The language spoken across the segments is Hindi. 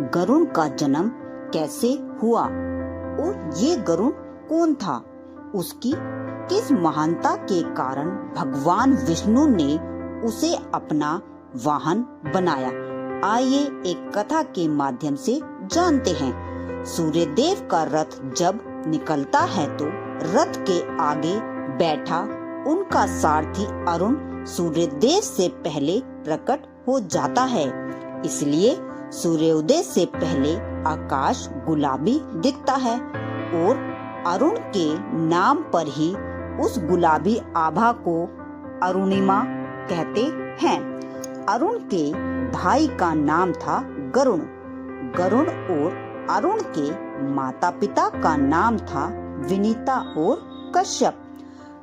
गरुण का जन्म कैसे हुआ और ये गरुण कौन था, उसकी किस महानता के कारण भगवान विष्णु ने उसे अपना वाहन बनाया, आइए एक कथा के माध्यम से जानते हैं। सूर्यदेव का रथ जब निकलता है तो रथ के आगे बैठा उनका सारथी अरुण सूर्योदय से पहले प्रकट हो जाता है, इसलिए सूर्योदय से पहले आकाश गुलाबी दिखता है और अरुण के नाम पर ही उस गुलाबी आभा को अरुणिमा कहते हैं। अरुण के भाई का नाम था गरुण। गरुण और अरुण के माता पिता का नाम था विनीता और कश्यप।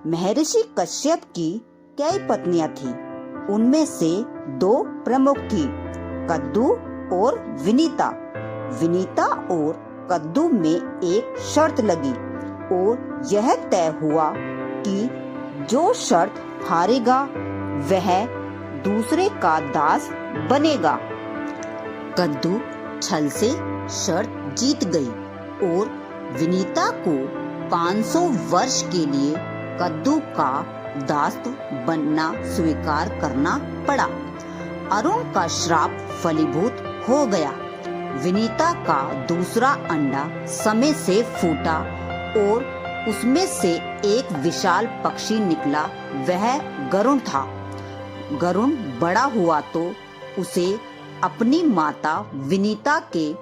महर्षि कश्यप की कई पत्नियां थी, उनमें से दो प्रमुख थी, कद्दू और विनीता। विनीता और कद्दू में एक शर्त लगी और यह तय हुआ कि जो शर्त हारेगा वह दूसरे का दास बनेगा। कद्दू छल से शर्त जीत गई और विनीता को 500 वर्ष के लिए कद्दू का दास बनना स्वीकार करना पड़ा। अरुण का श्राप फलीभूत हो गया। विनीता का दूसरा अंडा समय से फूटा और उसमें से एक विशाल पक्षी निकला, वह गरुण था। गरुण बड़ा हुआ तो उसे अपनी माता विनीता के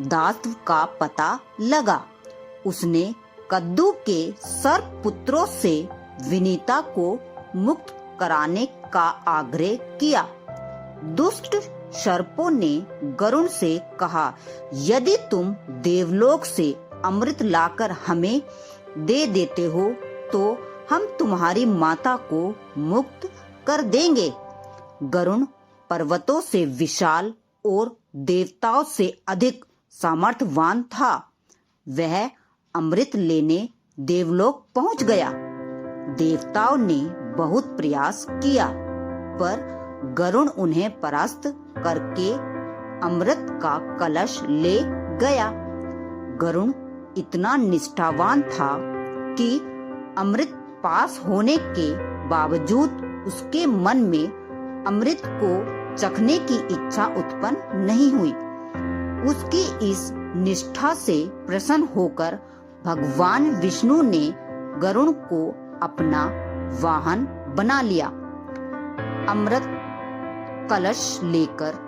दासत्व का पता लगा। उसने कद्दू के सर्प पुत्रों से विनीता को मुक्त कराने का आग्रह किया। दुष्ट सर्पों ने गरुण से कहा, यदि तुम देवलोक से अमृत लाकर हमें दे देते हो तो हम तुम्हारी माता को मुक्त कर देंगे। गरुण पर्वतों से विशाल और देवताओं से अधिक सामर्थ्यवान था। वह अमृत लेने देवलोक पहुंच गया। देवताओं ने बहुत प्रयास किया पर गरुण उन्हें परास्त करके अमृत का कलश ले गया। गरुण इतना निष्ठावान था कि अमृत पास होने के बावजूद उसके मन में अमृत को चखने की इच्छा उत्पन्न नहीं हुई। उसकी इस निष्ठा से प्रसन्न होकर भगवान विष्णु ने गरुण को अपना वाहन बना लिया। अमृत कलश लेकर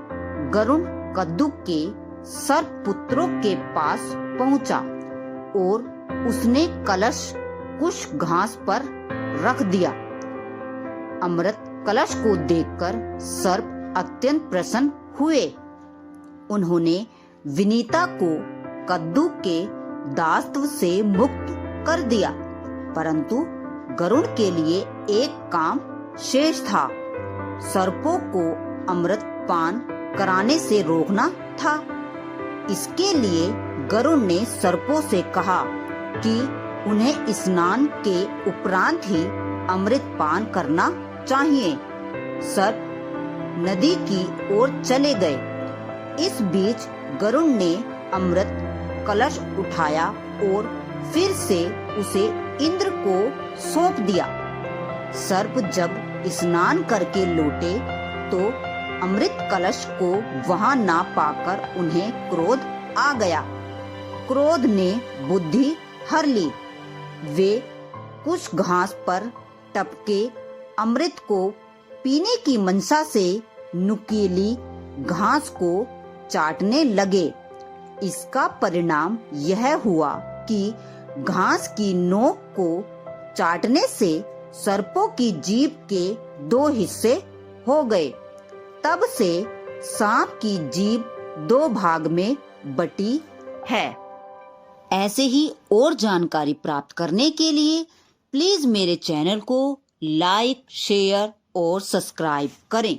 गरुण कद्दू के सर्प पुत्रों के पास पहुंचा और उसने कलश कुछ घास पर रख दिया। अमृत कलश को देखकर सर्प अत्यंत प्रसन्न हुए। उन्होंने विनीता को कद्दू के दासत्व से मुक्त कर दिया, परंतु गरुड़ के लिए एक काम शेष था। सर्पों को अमृत पान कराने से रोकना था। इसके लिए गरुड़ ने सर्पों से कहा कि उन्हें स्नान के उपरांत ही अमृत पान करना चाहिए। सर्प नदी की ओर चले गए। इस बीच गरुड़ ने अमृत कलश उठाया और फिर से उसे इंद्र को सौंप दिया। सर्प जब स्नान करके लौटे तो अमृत कलश को वहां ना पाकर उन्हें क्रोध आ गया। क्रोध ने बुद्धि हर ली। वे कुछ घास पर टपके अमृत को पीने की मनसा से नुकीली घास को चाटने लगे। इसका परिणाम यह हुआ कि घास की नोक को चाटने से सर्पों की जीभ के 2 हिस्से हो गए। तब से सांप की जीभ 2 भाग में बटी है। ऐसे ही और जानकारी प्राप्त करने के लिए प्लीज मेरे चैनल को लाइक, शेयर और सब्सक्राइब करें।